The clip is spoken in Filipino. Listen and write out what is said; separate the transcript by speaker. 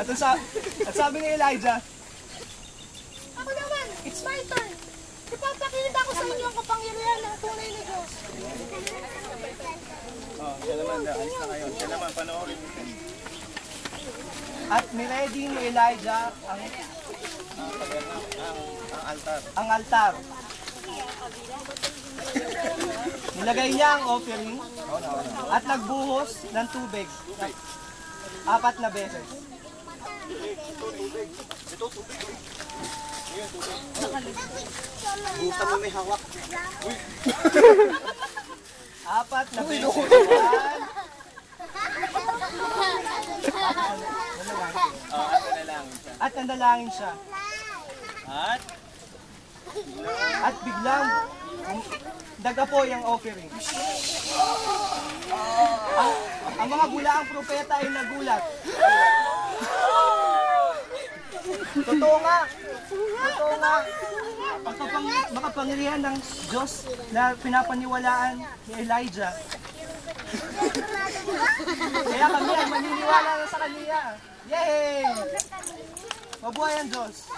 Speaker 1: At sabi ni Elijah,
Speaker 2: Ako naman, it's my turn. Ipapakita ko sa inyo ang kapangyarihan ng tunay na Diyos.
Speaker 3: Siya naman, ayos na kayo. Siya naman, panoorin mo.
Speaker 1: at niready ni Elijah ang altar. Nilagay niya ang offering at nagbuhos ng tubig 4 na beses.
Speaker 3: Buta mo may hawak.
Speaker 1: 4 na beses. At nanalangin siya. At biglang nagapoy ang offering. Ang mga bulaang propeta ay nagulat. Totoo nga. Makapangyarihan ng Diyos na pinapaniwalaan ni Elijah. Kaya kami ay maniniwala na sa kanya. Yay! Mabuhay ang Diyos!